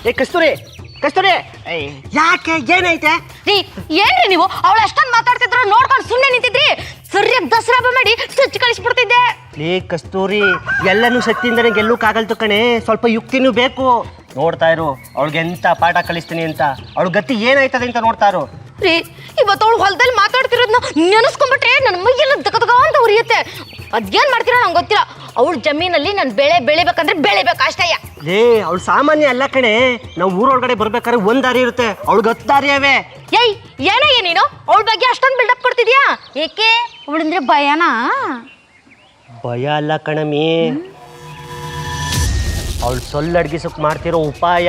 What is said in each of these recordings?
ಕಸ್ತೂರಿ ಕಸ್ತೂರಿ ಯಾಕೆ ಏನೈತೆ ರೀ ಏನ್ರಿ ನೀವು ಅವಳು ಅಷ್ಟೊಂದು ಮಾತಾಡ್ತಿದ್ರು ನೋಡ್ಕೊಂಡು ಸುಮ್ಮನೆ ನಿಂತಿದ್ರಿ ಸರಿಯಾಗಿ ದಸರಾ ಹಬ್ಬ ಮಾಡಿ ಚಚ್ಚಿ ಕಳಿಸ್ಬಿಡ್ತಿದ್ದೆ. ಕಸ್ತೂರಿ ಎಲ್ಲನೂ ಶಕ್ತಿಯಿಂದನೇ ಗೆಲ್ಲೋಕ್ಕಾಗಲ್ತು ಕಣೆ, ಸ್ವಲ್ಪ ಯುಕ್ತಿನೂ ಬೇಕು. ನೋಡ್ತಾ ಇರು ಅವಳಿಗೆ ಎಂತ ಪಾಠ ಕಲಿಸ್ತೀನಿ ಅಂತ, ಅವಳ ಗತಿ ಏನಾಯ್ತದೆ ಅಂತ ನೋಡ್ತಾ ಇರು. ರೀ ಇವತ್ತು ಅವಳು ಹೊಲದಲ್ಲಿ ಮಾತಾಡ್ತಿರೋದನ್ನ ನೆನೆಸ್ಕೊಂಡ್ಬಿಟ್ರೆ ನನ್ನ ಮೈಯೆಲ್ಲ ದಗದಗ ಅಂತ ಉರಿಯುತ್ತೆ. ಅದೇನ್ ಮಾಡ್ತೀರಾ ನಂಗೆ ಗೊತ್ತಿಲ್ಲ. ಅವಳ ಜಮೀನಲ್ಲಿ ನಾನು ಬೆಳೆ ಬೆಳಿಬೇಕಂದ್ರೆ ಬೆಳಿಬೇಕು ಅಷ್ಟಯ್ಯ. ಅವಳು ಸಾಮಾನ್ಯ ಅಲ್ಲ ಕಣೆ, ನಾವು ಊರೊಳಗಡೆ ಬರ್ಬೇಕಾದ್ರೆ ಒಂದ್ ದಾರಿ ಇರುತ್ತೆ, ಅವಳಿಗೆ 10 ದಾರಿ ಅವೆ. ಏನಯ್ಯ ನೀನು ಅವಳ ಬಗ್ಗೆ ಅಷ್ಟೊಂದು ಬಿಲ್ಡಪ್ ಕೊಡ್ತಿದ್ಯಾ? ಏಕೆ ಅವಳಂದ್ರೆ ಭಯನಾ? ಭಯ ಅಲ್ಲ ಕಣಮಿ, ಅವಳು ಸೊಲ್ಲಡ್ಗಿಸಕ್ ಮಾಡ್ತಿರೋ ಉಪಾಯ.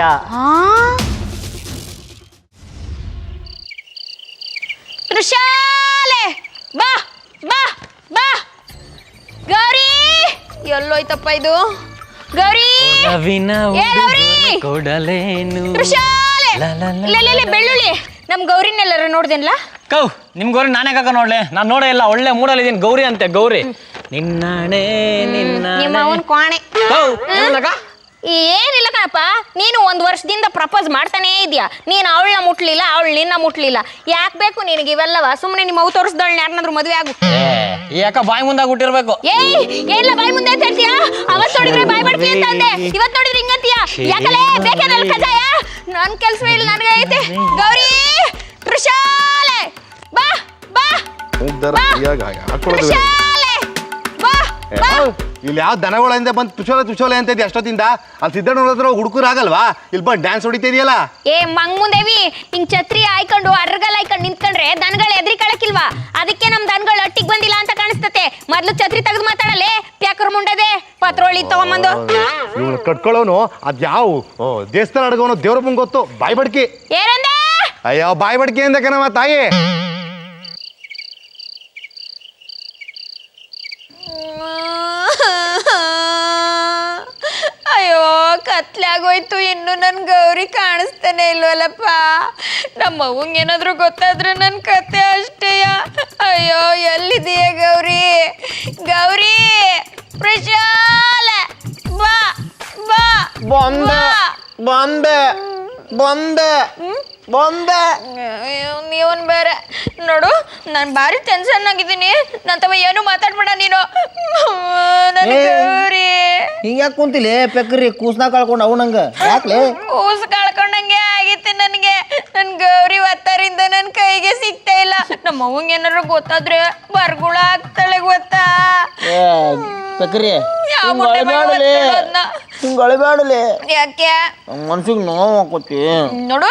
ತ್ರಿಶಾಲೆ ಬಾ ಬಾ ಬಾ. ಗೌರಿ ಎಲ್ಲೋಯ್ತಪ್ಪ ಇದು? ಗೌರಿ ಬೆಳ್ಳುಳ್ಳಿ ನಮ್ ಗೌರಿನೆಲ್ಲರ ನೋಡ್ದೇನ್ಲ? ಕೌ ನಿಮ್ ಗೌರಿ ನಾನೇ ಕಾಕ ನೋಡ್ಲೆ, ನಾನ್ ನೋಡೇ ಇಲ್ಲ. ಒಳ್ಳೆ ಮೂಡಲ್ಲಿ ಇದೀನಿ. ಗೌರಿ ಅಂತೆ ಗೌರಿ. ನಿನ್ನಾಣೆ ನಿಮ್ಮ ಅವನ್ ಕ್ವಾಣೆ. ಏನಿಲ್ಲ ಕಣಪ್ಪ, ನೀನು 1 ವರ್ಷದಿಂದ ಪ್ರಪೋಸ್ ಮಾಡ್ತಾನೇ ಇದೆಯಾ. ನೀನು ಅವಳನ್ನ ಮುಟ್ಲಿಲ್ಲ, ಅವಳು ನಿನ್ನ ಮುಟ್ಲಿಲ್ಲ. ಯಾಕೆ ಬೇಕು ನಿನಗೆ ಇವೆಲ್ಲವ? ಸುಮ್ಮನೆ ನಿಮ್ಮ ಅವು ತೋರಿಸ್ದವಳನ್ನ ಯಾರನ್ನಾದ್ರೂ ಮದುವೆ ಆಗು. ಯಾಕ ಬಾಯಿ ಮುಂದಾಗ ಹುಟ್ಟಿರ್ಬೇಕು? ಏನಿಲ್ಲ ಬಾಯಿ ಮುಂದೆ ಅಂತ ಹೇಳ್ತೀಯಾ? ಅವತ್ತು ನೋಡಿದ್ರೆ ಬಾಯಿ ಬಡ್ಕಿ ಅಂತ ಅಂದೆ, ಇವತ್ತು ನೋಡಿದ್ರೆ ಹಿಂಗಂತೀಯ. ಯಾಕಲೇ ಬೇಕೇನಲ್ಲ ಕಜಾಯ? ನನ್ ಕೆಲ್ಸ ಇಲ್ಲ, ನನಗೆ ಐತೆ. ಗೌರಿ ತ್ರಿಶಾಲೆ ಬಾ ಬಾ ಇಲ್ಲಿ ಯಾವ ದನಗಳಿಂದ ಬಂದು ತುಶೋಲೆ ಅಂತ ಇದೆಯಾ ಅಷ್ಟೊತ್ತಿಂದ? ಅಲ್ಲಿ ಸಿದ್ದಣ್ಣ ಹತ್ರ ಹುಡುಗರು ಆಗಲ್ವಾ? ಇಲ್ಲಿ ಬಂದು ಡ್ಯಾನ್ಸ್ ಹೊಡಿತಿದೆಯಲ್ಲ. ಮಂಗ್ ಮುಂದೇವಿ ಹಿಂಗ್ ಛತ್ರಿ ಆಯ್ಕೊಂಡು ಅಡ್ರಗಲ್ ಆಯ್ಕೊಂಡು ನಿಂತ್ಕೊಂಡ್ರೆ ದನಗಳು ಎದ್ರಿ ಕಳಕಿಲ್ವಾ? ಅದಕ್ಕೆ ನಮ್ ದನಗಳು ಒಟ್ಟಿಗೆ ಬಂದಿಲ್ಲ ಅಂತ ಕಾಣಿಸ್ತತೆ. ಮೊದ್ಲು ಛತ್ರಿ ತೆಗೆದು ಮಾತಾಡಲೆ ಪ್ಯಾಕರ್ ಮುಂಡದೆ ಪತ್ರೋಳಿ ತಗೊಂಬಂದು. ಇವಳು ಕಟ್ಕೊಳ್ಳೋನು ಅದ್ ಯಾವ ದೇವಸ್ಥಾನ ಅಡ್ಗೋನು ದೇವ್ರ ಮುಂಗ್ ಗೊತ್ತು. ಬಾಯ್ ಬಡ್ಕಿ ಏನಂದೆ? ಅಯ್ಯೋ ಬಾಯ್ ಬಡ್ಕಿ ಅಂದ ಕಣಮ್ಮ ತಾಯಿ. ಅಯ್ಯೋ ಕತ್ಲೆ ಆಗೋಯ್ತು, ಇನ್ನು ನನ್ ಗೌರಿ ಕಾಣಿಸ್ತಾನೆ ಇಲ್ವಲ್ಲಪ್ಪ. ನಮ್ಮ ಅವ್ವಂಗೆ ಏನಾದ್ರು ಗೊತ್ತಾದ್ರೆ ನನ್ ಕತೆ ಅಷ್ಟೇಯ. ಅಯ್ಯೋ ಎಲ್ಲಿದೆಯೇ ಗೌರಿ? ಗೌರಿ ಪ್ರಶಾಲೆ ಬಾ ಬಾ. ಬಂದೆ ನೀವನ್ ಬೇರೆ ನೋಡು, ನಾನು ಭಾರಿ ಟೆನ್ಷನ್ ಆಗಿದ್ದೀನಿ. ನನ್ನ ತಮ್ಮ ಏನು ಮಾತಾಡ್ಬೇಡ ನೀನು. ಗೌರಿ ಹಿಂಗ್ಯಾಕೆ ಕುಂತಿಲ್ಲ ಪೆಕ್ರಿ? ಕೂಸ್ನ ಕಳ್ಕೊಂಡು ಅವು ನಂಗೆ ಯಾಕ್ಲೆ? ಕೂಸು ಕಳ್ಕೊಂಡಂಗೆ ಆಗಿತ್ತು ನನಗೆ. ನನ್ ಗೌರಿ ಒತ್ತಾರಿಂದ ನನ್ನ ಕೈಗೆ ಸಿಗ್ತಾ ಇಲ್ಲ. ನಮ್ಮ ಅವ್ವಂಗೆ ಏನಾದ್ರು ಗೊತ್ತಾದ್ರೆ ಬರ್ಗುಳ ಆಗ್ತಾಳೆ ಗೊತ್ತಾ? ಪೆಕ್ರಿ ಹಿಂಗೊಳಬೇಡಲೆ. ಯಾಕೆ ಮನ್ಸಿಗೆ ನೋವು ಹಾಕೋತಿ ನೋಡು,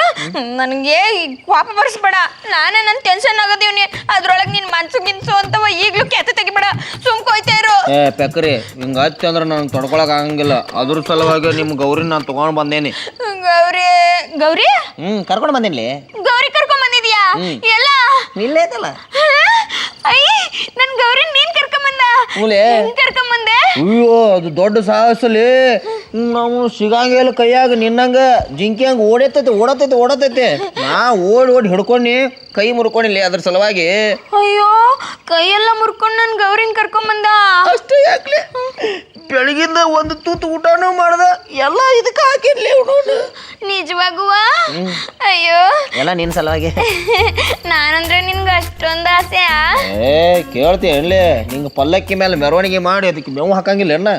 ನನಗೆ ಕೋಪ ಬರ್ಸ್ಬೇಡ. ನಾನೇ ನನ್ ಟೆನ್ಷನ್ ಆಗೋದೀವ್ನಿ. ಅದ್ರೊಳಗೆ ನೀನ್ ಮನ್ಸು ಗಿನ್ಸು ಅಂತವ ಈಗ್ಲೂ ಕೆತ್ತ ತೆಗಿಬೇಡ. ಸುಮ್ಕೋಯ್ತಾ ಇರು. ಪೆಕ್ರಿ ಹಿಂಗ ಹಚ್ಚಿ ಅಂದ್ರೆ ನಂಗೆ ತೊಡ್ಕೊಳಕ್ ಆಗಂಗಿಲ್ಲ. ಅದ್ರ ಸಲುವಾಗಿ ನಿಮ್ ಗೌರಿ ನಾನು ತಗೊಂಡ್ ಬಂದೇನಿ. ಗೌರಿ ಗೌರಿ ಕರ್ಕೊಂಡ್ ಬಂದೇನಿ. ಗೌರಿ ಕರ್ಕೊಂಡ್ ಬಂದಿದ್ಯಾ? ಎಲ್ಲ ಇಲ್ಲೇ ಐತಲ್ಲ. ನನ್ ಗೌರಿ ನೀನ್ ಕರ್ಕೊಂಬಂದ? ಕರ್ಕೊಂಬಂದೆ? ಅಯ್ಯೋ ಅದು ದೊಡ್ಡ ಸಾಹಸಲಿ. ನಾವು ಸಿಗಂಗಿಲ್ಲ ಕೈಯಾಗ ನಿನ್ನಂಗ ಜಿಂಕಿ ಹಂಗ ಓಡತೈತೆ. ನಾ ಓಡಿ ಹಿಡ್ಕೊಂಡಿ ಕೈ ಮುರ್ಕೊಂಡಿಲ್ಲ ಅದ್ರ ಸಲುವಾಗಿ. ಅಯ್ಯೋ ಕೈಯೆಲ್ಲ ಮುರ್ಕೊಂಡು ನನ್ ಗೌರಿನ್ ಕರ್ಕೊಂಬಂದ? ಅಷ್ಟೇ ಯಾಕ್ಲೆ? ಬೆಳಗಿಂದ ಒಂದು ತೂತು ಊಟನೂ ಮಾಡ್ದ, ಎಲ್ಲ ಇದಕ್ಕೆ ಹಾಕಿರ್ಲಿ ಹುಡುಗ. ನಿಜವಾಗುವ? ಅಯ್ಯೋ ಎಲ್ಲ ನಿನ್ ಸಲುವಾಗಿ. ನಾನಂದ್ರೆ ನಿನ್ಗೆ ಅಷ್ಟೊಂದು ಆಸೆ? ಕೇಳ್ತಿ ಎಣ್ಲೆ? ನಿಂಗೆ ಪಲ್ಲಕ್ಕಿ ಮೇಲೆ ಮೆರವಣಿಗೆ ಮಾಡಿ ಅದಕ್ಕೆ ಮೇವು ಹಾಕಂಗಿಲ್ಲ ಎಣ್ಣ?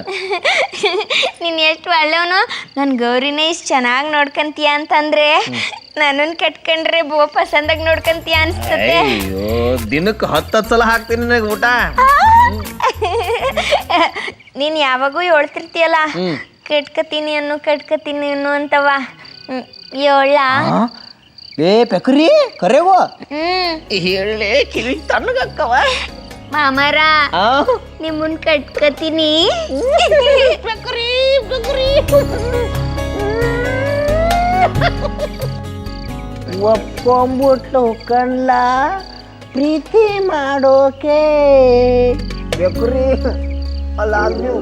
ನೀನ್ ಎಷ್ಟು ಒಳ್ಳೆವನು. ನನ್ ಗೌರಿನೇ ಇಷ್ಟು ಚೆನ್ನಾಗಿ ನೋಡ್ಕಂತೀಯ ಅಂತಂದ್ರೆ ನನ್ನನ್ ಕಟ್ಕೊಂಡ್ರೆ ಪಸಂದಾಗಿ ನೋಡ್ಕಂತೀಯ ಅನ್ಸ್ತತೆ. ಅಯ್ಯೋ ದಿನಕ್ಕೆ 10 ಸಲ ಹಾಕ್ತೀನಿ ನನಗೆ ಊಟ. ನೀನ್ ಯಾವಾಗೂ ಹೇಳ್ತಿರ್ತೀಯಲ್ಲ ಕಟ್ಕತೀನಿ ಅನ್ನು ಅಂತವ. ಹೇಳ ಪೆಕ್ರಿ ಕರೆವ ಹೇಳಲೇ ಕಿವಿ ತಣ್ಣಗಕ್ಕವ. ಮಾಮರ ನಿಮ್ಮನ್ ಕಟ್ಕತೀನಿ. ಒಪ್ಕೊಂಬಿಟ್ಟು ಕಣ್ಲ ಪ್ರೀತಿ ಮಾಡೋಕೆ ಬೇಕ್ರಿ ಅಲ್ಲ ನೀವು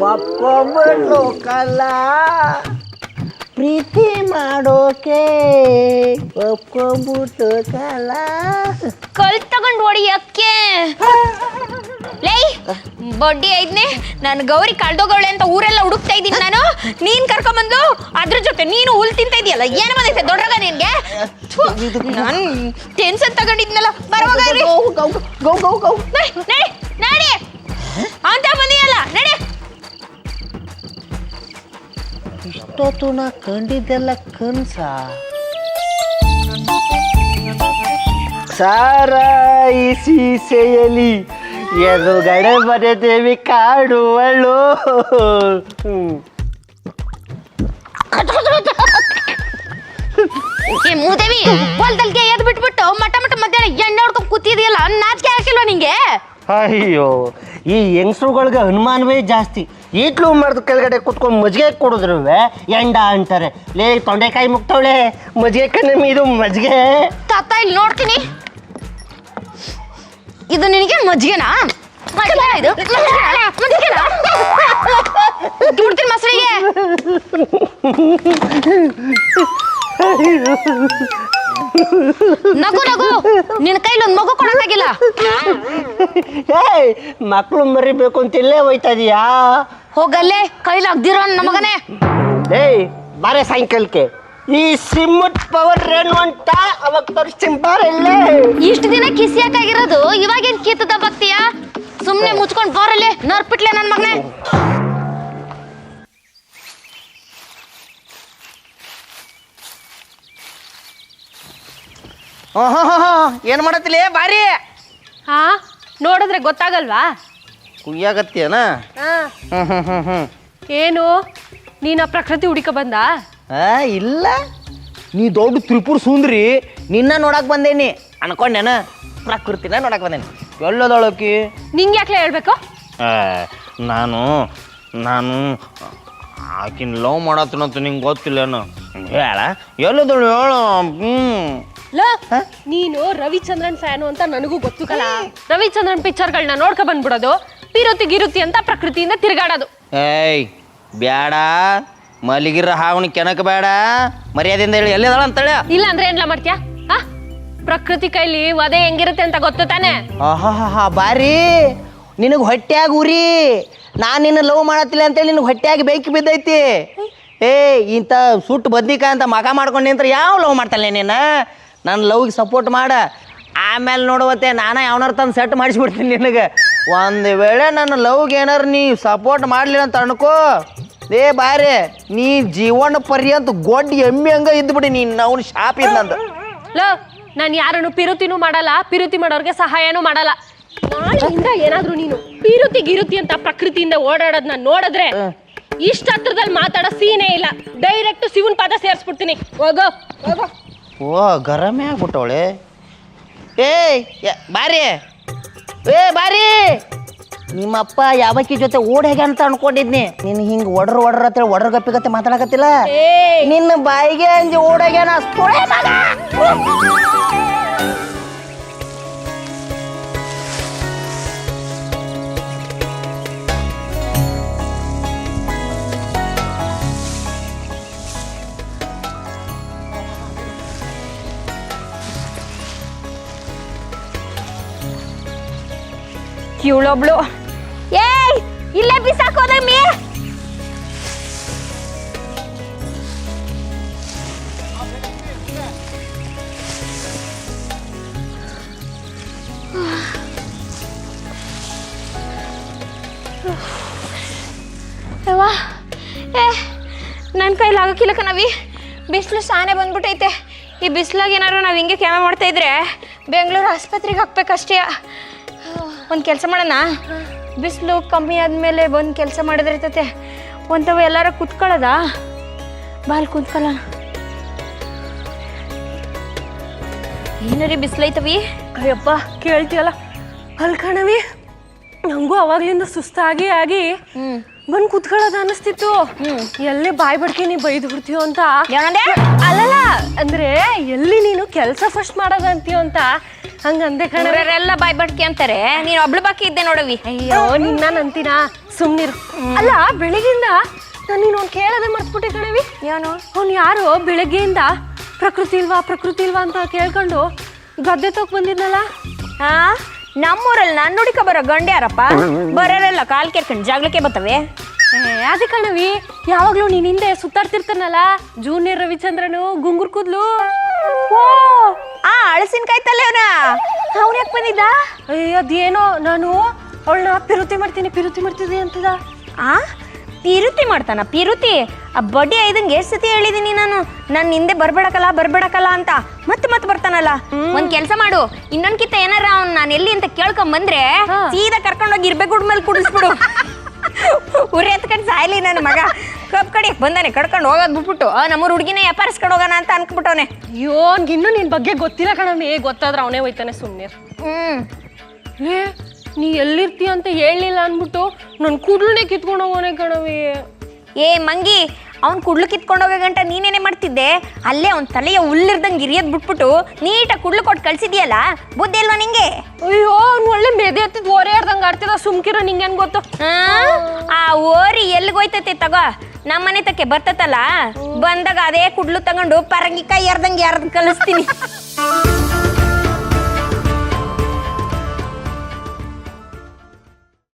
ಒಪ್ಕೊಂಬಿಟ್ಟು ಕಲ್ಲ ಪ್ರೀತಿ ಮಾಡೋಕೆ ಒಪ್ಕೊಂಬಿಟ್ಟು ಕಲ್ಲ. ಕಲ್ ತಗೊಂಡು ಹೊಡಿಯಕ್ಕೆ ಲೈ ಬಡ್ಡಿ ಐದ್ನೆ ನಾನು ಗೌರಿ ಕಳ್ದೋಗವಳೆ ಅಂತ ಊರೆಲ್ಲ ಹುಡುಕ್ತಾ ಇದ್ದೀನಿ ನಾನು. ನೀನ್ ಕರ್ಕೊಂಬಂದು ಅದ್ರ ಜೊತೆ ನೀನು ಹುಲ್ ತಿಂತ ಇದೆಯಲ್ಲ, ಏನು ಬಂದೈತೆ ದೊಡ್ಡಗ ನಿನ್ಗೆ? ನಾನು ಟೆನ್ಷನ್ ತಗೊಂಡಿದ್ನಲ್ಲ. ಬರುವಾಗ ನಡಿ ಅಂತ ಬಂದಿಯಲ್ಲ, ನಡಿ. ಇಷ್ಟೊತ್ತು ನಾ ಕಂಡಿದ್ದೆಲ್ಲ ಕನ್ಸ. ಸಾರಾಯಿಸಿ ಸೆಯಲಿ ಎದುರುಗಡೆ ಬರೆದೇವಿ ಕಾಡುವಳು. ಏ ಮೂದೇವಿ, ಹೊಲ್ದಲ್ಗೆ ಎದ್ ಬಿಟ್ಬಿಟ್ಟು ಮಟ ಮಧ್ಯಾಹ್ನ ಎಣ್ಣೆ ಹೊಡ್ಕೊಂಡು ಕೂತಿದೆಯಲ್ಲ, ನಾಚಿಕೆ ಹಾಕಿಲ್ವಾ ನಿಂಗೆ? ಅಯ್ಯೋ, ಈ ಹೆಂಗಸ್ರುಗಳ್ಗೆ ಅನುಮಾನವೇ ಜಾಸ್ತಿ. ಈಟ್ಲು ಮರದ ಕೆಳಗಡೆ ಕುತ್ಕೊಂಡು ಮಜ್ಜಿಗೆ ಕುಡಿದ್ರು ಎಂಡ ಅಂತಾರೆ. ಲೇ ತೊಂಡೆಕಾಯಿ ಮುಕ್ತವಳೆ, ಮಜ್ಜಿಗೆ ಕಣ್ಣಮ್ಮಿ ಇದು ಮಜ್ಜಿಗೆ. ತಾತ ಇಲ್ಲಿ ನೋಡ್ತೀನಿ, ಇದು ನಿನಗೆ ಮಜ್ಜಿಗೆನಾ? ಇದು ಮಜ್ಜಿಗೆನಾ? ದುಡ್ತೀನಿ ಮೊಸರಿಗೆ. ನಗು ನಗು, ನಿನ್ನ ಕೈಲಿ ಒಂದು ಮಗು ಕೊಡಕ್ಕಾಗಿಲ್ಲ. ಏಯ್, ಮಕ್ಕಳು ಮರಿಬೇಕು ಅಂತ ಇಲ್ಲೇ ಹೋಯ್ತಾ ಇದೀಯಾ? ಹೋಗಲ್ಲೇ, ಕೈಲಿ ಆಗ್ದಿರೋ ನನ್ನ ಮಗನೇ. ಏಯ್ ಬಾರೆ ಸಾಯಂಕಾಲಕ್ಕೆ ಈ ಸಿಮ್ಮಟ್ ಪವರ್ ಏನು ಅಂತ ಅವಾಗ ತೋರಿಸ್ತೀನಿ ಬಾರೆ ಇಲ್ಲೇ. ಇಷ್ಟು ದಿನ ಕಿಸಿ ಯಾಕಾಗಿರೋದು, ಇವಾಗೇನ್ ಕಿತ್ತದ ಭಕ್ತಿಯಾ? ಸುಮ್ನೆ ಮುಚ್ಕೊಂಡ್ ಬಾರಲ್ಲೇ, ನರ್ಪಿಟ್ಲೆ ನನ್ನ ಮಗನೇ. ಏನು ಮಾಡತ್ತಿಲ್ಲ ಬಾರಿ? ಹಾ, ನೋಡಿದ್ರೆ ಗೊತ್ತಾಗಲ್ವಾ? ಕುಯ್ಯಾಗತ್ತೇನ? ಏನು ನೀನ ಪ್ರಕೃತಿ ಹುಡುಕ ಬಂದ? ಇಲ್ಲ, ನೀ ದೊಡ್ಡ ತ್ರಿಪುರ ಸುಂದ್ರಿ, ನಿನ್ನ ನೋಡಕ್ ಬಂದೇನಿ ಅನ್ಕೊಂಡೇನ. ಪ್ರಕೃತಿನ ನೋಡಕ್ ಬಂದೇನಿ. ಎಲ್ಲದೊಳಕಿ ನಿಂಗೆ ಯಾಕೆ ಹೇಳ್ಬೇಕು? ನಾನು ಆಕಿನ ಲವ್ ಮಾಡತ್ತನಂತ ನಿಂಗೆ ಗೊತ್ತಿಲ್ಲೇನು? ಹೇಳ ಎಲ್ಲದಳು ಹೇಳು. ನೀನು ರವಿಚಂದ್ರನ್ ಫ್ಯಾನು ಅಂತ ನನಗೂ ಗೊತ್ತು ಕಲ. ರವಿಚಂದ್ರನ್ ಪಿಕ್ಚರ್ಗಳನ್ನ ನೋಡ್ಕೊ ಬಂದ್ಬಿಡೋದು, ಪಿರುತಿ ಗಿರುತಿ ಅಂತ ಪ್ರಕೃತಿಯಿಂದ ತಿರುಗಾಡೋದು. ಏಯ್ ಬ್ಯಾಡ, ಮಲಿಗಿರ ಹಾವಣಿ ಕೆನಕ ಬೇಡ, ಮರ್ಯಾದೆಯಿಂದ ಹೇಳಿ ಎಲ್ಲಿದಾಳ ಅಂತೇಳಿ. ಇಲ್ಲ ಅಂದ್ರೆ ಏನ್ಲ ಮಾಡ್ತೀಯಾ? ಪ್ರಕೃತಿ ಕೈಲಿ ವಧೆ ಹೆಂಗಿರುತ್ತೆ ಅಂತ ಗೊತ್ತು ತಾನೆ? ಬಾರಿ, ನಿನಗೆ ಹೊಟ್ಯಾಗ ಉರಿ. ನಾನು ನಿನ್ನ ಲವ್ ಮಾಡತ್ತಿಲ್ಲ ಅಂತೇಳಿ ನಿನಗೆ ಹೊಟ್ಯಾಗಿ ಬೆಂಕಿ ಬಿದ್ದೈತಿ. ಇಂಥ ಸುಟ್ಟು ಬದ್ನಿಕಾಯಿ ಅಂತ ಮಗ ಮಾಡ್ಕೊಂಡು ನಿಂತ್ರ ಯಾವ ಲವ್ ಮಾಡ್ತಾಳೆ ನೀನು? ನನ್ನ ಲವ್ಗೆ ಸಪೋರ್ಟ್ ಮಾಡ, ಆಮೇಲೆ ನೋಡುವತ್ತೆ ನಾನು ಯಾವನಾರು ತಂದು ಸೆಟ್ ಮಾಡಿಸ್ಬಿಡ್ತೀನಿ ನಿನಗೆ. ಒಂದು ವೇಳೆ ನನ್ನ ಲವ್ಗೆ ಏನಾರು ನೀ ಸಪೋರ್ಟ್ ಮಾಡಲಿಲ್ಲ ಅಂತ ಅನ್ಕೋ, ಬಾರಿ ನೀ ಜೀವನ ಪರ್ಯಂತ ಗೊಡ್ಡ ಎಮ್ಮೆ ಹಂಗ ಇದ್ಬಿಡಿ. ನೀನು ಅವ್ನು ಶಾಪ್ ಇದ್ನಂದು. ನಾನು ಯಾರನ್ನು ಪಿರುತಿನೂ ಮಾಡಲ್ಲ, ಪಿರುತಿ ಮಾಡೋರ್ಗೆ ಸಹಾಯನೂ ಮಾಡಲ್ಲ. ನಾಳೆಯಿಂದ ಏನಾದ್ರೂ ನೀನು ಪಿರುತಿ ಗಿರುತಿ ಅಂತ ಪ್ರಕೃತಿಯಿಂದ ಓಡಾಡೋದನ್ನ ನೋಡಿದ್ರೆ ಇಷ್ಟ ಹತ್ರದಲ್ಲಿ ಮಾತಾಡೋ ಸೀನೇ ಇಲ್ಲ. ಡೈರೆಕ್ಟ್ ಶಿವನ್ ಪಾದ ಸೇರಿಸ್ಬಿಡ್ತೀನಿ. ಹೋಗೋ ಹೋಗೋ. ಓ ಗರಮೇ ಆಗ್ಬಿಟ್ಟವಳೆ. ಬಾರಿ ಬಾರಿ, ನಿಮ್ಮಪ್ಪ ಯಾವಕ್ಕಿ ಜೊತೆ ಓಡ್ಯಾಗ ಅಂತ ಅನ್ಕೊಂಡಿದ್ನಿ. ನೀನು ಹಿಂಗೆ ಒಡ್ರ ಹತ್ರ ಒಡ್ರ ಗಪ್ಪಿಗತ್ತೆ ಮಾತಾಡಕತ್ತಿಲ್ಲ. ನಿನ್ನ ಬಾಯಿಗೆ ಅಂಜಿ ಓಡ್ಯಾಗ್ಯಾನ. ಇವಳೊಬ್ಳು ಏಯ್ ಇಲ್ಲೇ ಬಿಸಾಕೋದಮ್ಮಿ. ನನ್ನ ಕೈಲಿ ಆಗೋಕ್ಕಿಲ್ಲ ಕಣವಿ, ಬಿಸಿಲು ಸಾನೆ ಬಂದ್ಬಿಟ್ಟೈತೆ. ಈ ಬಿಸಿಲಾಗ ಏನಾದ್ರು ನಾವು ಹಿಂಗೆ ಕ್ಯಾಮೆ ಮಾಡ್ತಾ ಇದ್ರೆ ಬೆಂಗಳೂರು ಆಸ್ಪತ್ರೆಗೆ ಹಾಕ್ಬೇಕಷ್ಟೇ. ಒಂದು ಕೆಲಸ ಮಾಡೋಣ, ಬಿಸಿಲು ಕಮ್ಮಿ ಆದಮೇಲೆ ಬಂದು ಕೆಲಸ ಮಾಡಿದ್ರೈತತೆ. ಒಂಥವ ಎಲ್ಲಾರ ಕುತ್ಕೊಳ್ಳೋದಾ? ಬಾಲ್ ಕುತ್ಕೊಳ್ಳೋಣ. ಏನಾರಿ ಬಿಸಿಲೈತವಿ? ಅಯ್ಯಪ್ಪ ಕೇಳ್ತೀಯಲ್ಲ, ಅಲ್ಲಿ ಕಣವಿ ನಂಗೂ ಅವಾಗ್ಲಿಂದ ಸುಸ್ತಾಗಿ ಆಗಿ ಬಂದು ಕುತ್ಕೊಳ್ಳೋದು ಅನ್ನಿಸ್ತಿತ್ತು. ಎಲ್ಲೇ ಬಾಯ್ ಬಡ್ಕೆ ಬೈದು ಬಿಡ್ತೀಯೋ ಅಂತ. ಅಲ್ಲಲ್ಲ, ಅಂದ್ರೆ ಎಲ್ಲಿ ನೀನು ಕೆಲಸ ಫಸ್ಟ್ ಮಾಡೋದಂತೀಯೋ ಅಂತ ಹಂಗಂದೆ ಕಣ. ಎಲ್ಲ ಬಾಯ್ ಬಡ್ಕೆ ಅಂತಾರೆ, ನೀನು ಒಬ್ಳು ಬಾಕಿ ಇದ್ದೆ ನೋಡವಿ. ಅಯ್ಯೋ ನಿನ್ನ ಅಂತೀನ, ಸುಮ್ನಿರು. ಅಲ್ಲ ಬೆಳಿಗ್ಗೆಯಿಂದ ನಾನು ನೀನು ಕೇಳೋದೇ ಮರ್ತ್ಬಿಟ್ಟೆ ಕಣವಿ. ಏನು? ಅವ್ನು ಯಾರೋ ಬೆಳಗ್ಗೆಯಿಂದ ಪ್ರಕೃತಿ ಇಲ್ವಾ ಅಂತ ಕೇಳ್ಕೊಂಡು ಗದ್ದೆ ತೋಕ್ ಬಂದಿದ್ನಲ್ಲ. ನಮ್ಮೂರಲ್ಲಿ ನಾನು ನುಡಿಕ ಬರೋ ಗಂಡ ಯಾರಪ್ಪ ಬರೋರೆಲ್ಲ ಕಾಲ್ ಕೆರ್ಕೊಂಡು ಜಾಗ್ಲಕ್ಕೆ ಬರ್ತವೆ. ಅದೇ ಕಣವಿ, ಯಾವಾಗ್ಲೂ ನೀನ್ ಹಿಂದೆ ಸುತ್ತಾಡ್ತಿರ್ತಾನಲ್ಲ ಜೂನಿಯರ್ ರವಿಚಂದ್ರನು ಗುಂಗುರ್ ಕೂದ್ಲು. ಓ ಆ ಅಳಸಿನಕಾಯಿ ತಲೆ ಅವನ ಯಾಕೆ ಬಂದಿದ್ದ? ಅದೇನೋ ನಾನು ಅವಳನ್ನ ಪಿರುತಿ ಮಾಡ್ತಿದ್ದೆ ಅಂತದ. ಆ ಪಿರುತಿ ಮಾಡ್ತಾನ? ಪಿರುತಿ ಆ ಬಡ್ಡಿ ಐದಂಗೆ ಎಷ್ಟು ಸತಿ ಹೇಳಿದೀನಿ ನಾನು, ನನ್ನ ಹಿಂದೆ ಬರ್ಬೇಡಕಲ್ಲ ಅಂತ. ಮತ್ತೆ ಬರ್ತಾನಲ್ಲ. ಒಂದ್ ಕೆಲ್ಸ ಮಾಡು, ಇನ್ನೊಂದ್ಕಿಂತ ಏನಾರ ಅವ್ನು ನಾನು ಎಲ್ಲಿ ಅಂತ ಕೇಳ್ಕೊಂಡ್ ಬಂದ್ರೆ ಸೀದಾ ಕರ್ಕೊಂಡೋಗಿ ಇರ್ಬೇಕು ಮೇಲೆ ಕುಡಿಸ್ಬಿಡು. ಉರಿ ಎತ್ಕೊಂಡು ಸಾಯ್ಲಿ ನನ್ನ ಮಗ. ಕಬ್ ಕಡೆ ಬಂದಾನೆ ಕಡ್ಕೊಂಡು ಹೋಗೋದ್ ಬಿಟ್ಬಿಟ್ಟು ನಮ್ಮೂರ್ ಹುಡುಗಿನೇ ವ್ಯಾಪಾರಿಸ್ಕೊಂಡು ಹೋಗೋಣ ಅಂತ ಅನ್ಕೊಂಡ್ಬಿಟ್ಟವನೆ. ಅಯ್ಯೋ ಇನ್ನು ನಿನ್ ಬಗ್ಗೆ ಗೊತ್ತಿಲ್ಲ ಕಣವಿ, ಗೊತ್ತಾದ್ರೆ ಅವನೇ ಹೋಯ್ತಾನೆ ಸುಮ್ನೆ. ಏ ನೀ ಎಲ್ಲಿರ್ತೀಯ ಅಂತ ಹೇಳಿಲ್ಲ ಅನ್ಬಿಟ್ಟು ನನ್ ಕೂಡ್ಲುನೇ ಕಿತ್ಕೊಂಡು ಹೋಗೋನೆ ಕಣವಿ. ಏ ಮಂಗಿ, ಅವ್ನ್ ಕುಡ್ಲು ಕಿತ್ಕೊಂಡು ಹೋಗೋ ಗಂಟ ನೀನೇನೆ ಮಾಡ್ತಿದ್ದೆ? ಅಲ್ಲೇ ಅವ್ನ ತಲೆಯ ಹುಲ್ಲಿರ್ದಂಗೆ ಇರಿಯೋದ್ ಬಿಟ್ಬಿಟ್ಟು ನೀಟಾಗಿ ಕುಡ್ಲು ಕೊಟ್ಟು ಕಳ್ಸಿದ್ಯಲ್ಲ, ಬುದ್ಧಿ ಇಲ್ವಾ ನಿಂಗೆ? ಅಯ್ಯೋ ಅವ್ನು ಒಳ್ಳೆ ಮೆದೆ ಹತ್ತಿದ್ ಓರೆ ಆಡ್ದಂಗೆ ಆಡ್ತಿದ, ಸುಮ್ಕಿರೋ ನಿಂಗೇನ್ ಗೊತ್ತು? ಆ ಓರಿ ಎಲ್ಲಿಗೋಯ್ತೈತೆ ತಗೋ, ನಮ್ಮನೆ ತಕ್ಕೆ ಬರ್ತತಲ್ಲ, ಬಂದಾಗ ಅದೇ ಕುಡ್ಲು ತಗೊಂಡು ಪರಂಗಿಕಾಯಿ ಯಾರ್ದಂಗೆ ಕಲಿಸ್ತೀನಿ.